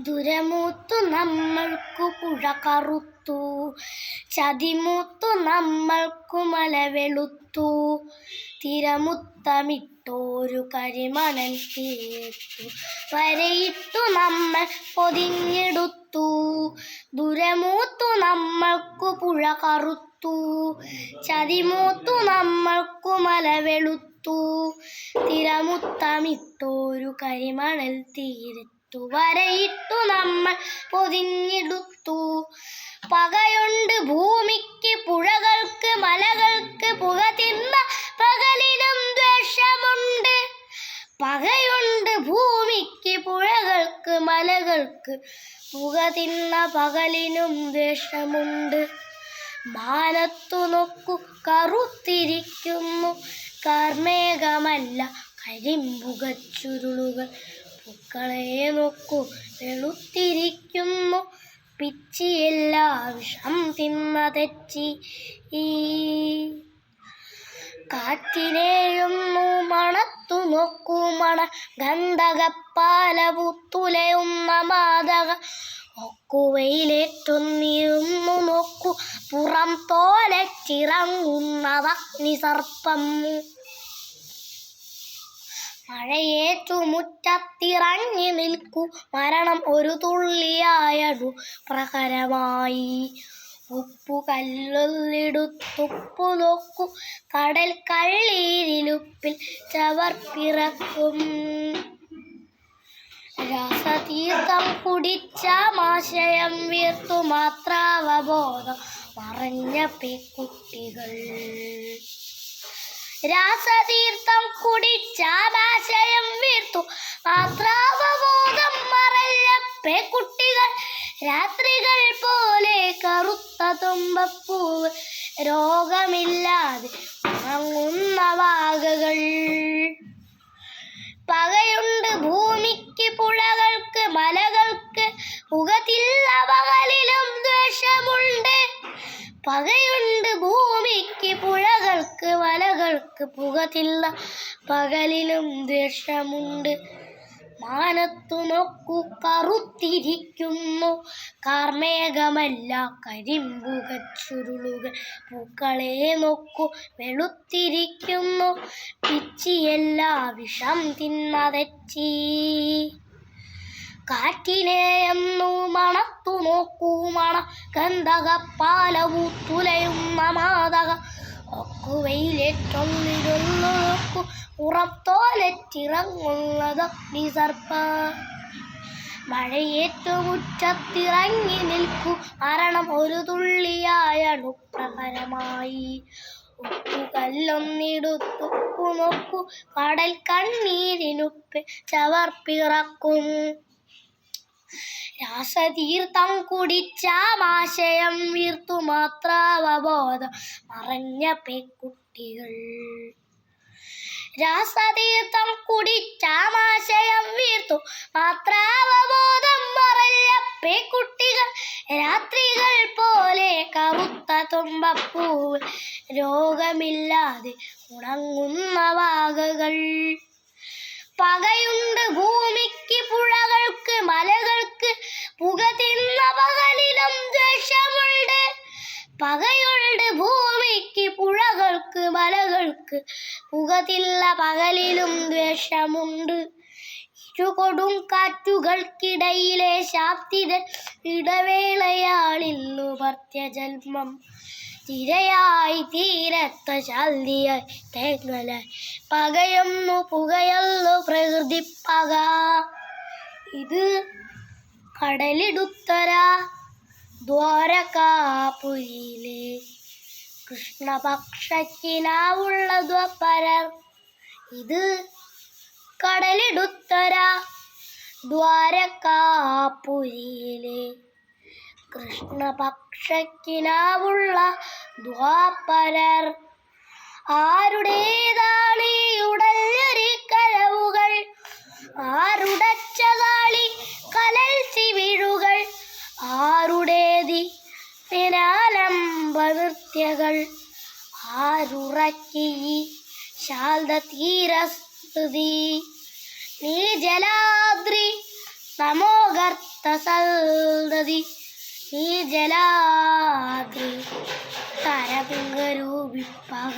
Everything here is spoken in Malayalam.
ദുരമൂത്തു നമ്മൾക്കു പുഴ കറുത്തു, ചതിമൂത്തു നമ്മൾക്കു മല വെളുത്തു. തിരമുത്തമിട്ടോരു കരിമണൽ തീർത്തു, വരയിട്ടു നമ്മൾ പൊതിഞ്ഞെടുത്തു. ദുരമൂത്തു നമ്മൾക്കു പുഴ കറുത്തു, ചതിമൂത്തു നമ്മൾക്കു മല വെളുത്തു. തിരമുത്തമിട്ടോരു കരിമണൽ തീർത്തു, വരയിട്ടു നമ്മൾ പൊതിഞ്ഞെടുത്തു. പകയുണ്ട് ഭൂമിക്ക് പുഴകൾക്ക് മലകൾക്ക്, പുക തിന്ന പകലിലും ദ്വേഷമുണ്ട്. പകയുണ്ട് ഭൂമിക്ക് പുഴകൾക്ക് മലകൾക്ക്, പുക തിന്ന പകലിനും ദ്വേഷമുണ്ട്. മാനത്തു നോക്കു കറുത്തിരിക്കുന്നു കാർമേഘമല്ല കരിമ്പുകച്ചുരുളുകൾ. പൂക്കളെ നോക്കൂ വെളുത്തിരിക്കുന്നു, പിച്ചിയെല്ലാ വിഷം തിന്ന തെച്ചി. കാറ്റിനെയൊന്നു മണത്തു നോക്കൂ മണ ഗന്ധകപ്പാല പുത്തുലയുന്ന മാതക. ഒക്കുവയിലേറ്റൊന്നിരുന്നു നോക്കൂ പുറം തോലച്ചിറങ്ങുന്നതഗ്നിസർപ്പം. മഴയേറ്റു മുറ്റത്തിറങ്ങി നിൽക്കൂ മരണം ഒരു തുള്ളിയായടു പ്രഹരമായി. ഉപ്പുകല്ലിടുത്തുപ്പു നോക്കൂ കടൽ കള്ളീരിലുപ്പിൽ ചവർപ്പിറക്കും. രാസതീർത്ഥം കുടിച്ചാമാശയം വീർത്തു മാത്രാവബോധം മറഞ്ഞ പെൺകുട്ടികൾ. രാസതീർത്ഥം കുടിച്ചാമാശയം വീർത്തു മാത്രാവബോധം മറഞ്ഞ പെൺകുട്ടികൾ. രാത്രികൾ പോലെ കറുത്ത തുമ്പപ്പൂവ്, രോഗമില്ലാതെ ഉറങ്ങുന്ന വാകകൾ. പകയുണ്ട് ഭൂമിക്ക് പുഴകൾക്ക് മലകൾക്ക്, പുകതില്ല പകലിലും ദ്വേഷമുണ്ട്. പകയുണ്ട് ഭൂമിക്ക് പുഴകൾക്ക് മലകൾക്ക്, പുകതില്ല പകലിലും ദ്വേഷമുണ്ട്. മാനത്തു നോക്കൂ കറുത്തിരിക്കുന്നു കാർമേഘമല്ല കരിമ്പുകച്ചുരുളുകൾ. പൂക്കളെ നോക്കൂ വെളുത്തിരിക്കുന്നു, പിച്ചിയെല്ലാ വിഷം തിന്ന തെച്ചി. കാറ്റിനെയൊന്നു മണത്തു നോക്കൂ മണ ഗന്ധകപ്പാല പൂത്തുലയുന്ന മാതക. ഒക്കുവയിലേറ്റൊന്നിരുന്നു നോക്കൂ പുറത്തോലച്ചിറങ്ങുന്നതഗ്നിസർപ്പ. മഴയേറ്റു മുറ്റത്തിറങ്ങി നിൽക്കൂ മരണം ഒരു തുള്ളിയായണു പ്രഹരമായി. ഉപ്പുകല്ലൊന്നിടുത്തുപ്പു നോക്കൂ കടൽ കണ്ണീരിനുപ്പ് ചവർപ്പിറക്കും. രാസതീർത്ഥം കുടിച്ചാമാശയം വീർത്തു മാത്രാവബോധം മറഞ്ഞ പെൺകുട്ടികൾ. രാസതീർത്ഥം കുടിച്ചാമാശയം വീർത്തു മാത്രാവബോധം മറഞ്ഞ പെൺകുട്ടികൾ. രാത്രികൾ പോലെ കറുത്ത തുമ്പപ്പൂവ്, രോഗമില്ലാതെ ഉണങ്ങുന്ന വാകകൾ. പകയുണ്ട് ഭൂമിക്ക് പുഴകൾക്ക് മലകൾക്ക്, പുക തിന്ന പകലിലും ദ്വേഷമുണ്ട്. പകയുണ്ട് ഭൂമിക്ക് പുഴകൾക്ക് മലകൾക്ക്, പുകതില്ല പകലിലും ദ്വേഷമുണ്ട്. ഇരുകൊടും കാറ്റുകൾക്കിടയിലെ ശാബ്ദിതൻ ഇടവേളയാളിന്നു ഭർത്യജന്മം. തിരയായി തീരത്ത ശാന്തിയായി തേങ്ങലായി പകയൊന്നു പുകയൊന്നു പ്രകൃതി പക. ഇത് കടലിടുത്തര ദ്വാരകാപുരിയിലെ കൃഷ്ണപക്ഷക്കിനാവുള്ള ദ്വാപരർ. ഇത് കടലിടുത്തര ദ്വാരകാപുരിയിലെ കൃഷ്ണപക്ഷക്കിനാവുള്ള ദ്വാപരർ. ആരുടേതാണീ ഉടഞ്ഞൊരി കനവുകൾ, ആരുടച്ച കാളി കലൽ ചിവിഴുകൾ. ആരുടേതി വിനാലംബ നൃത്യകൾ, ആരുറക്കി ശാന്ത തീരസ്തുതി. നീ ജലാദ്രി നമോഗർത്ത സൽദതി ഈ ജലാദ്രി തരംഗരൂപിപ്പക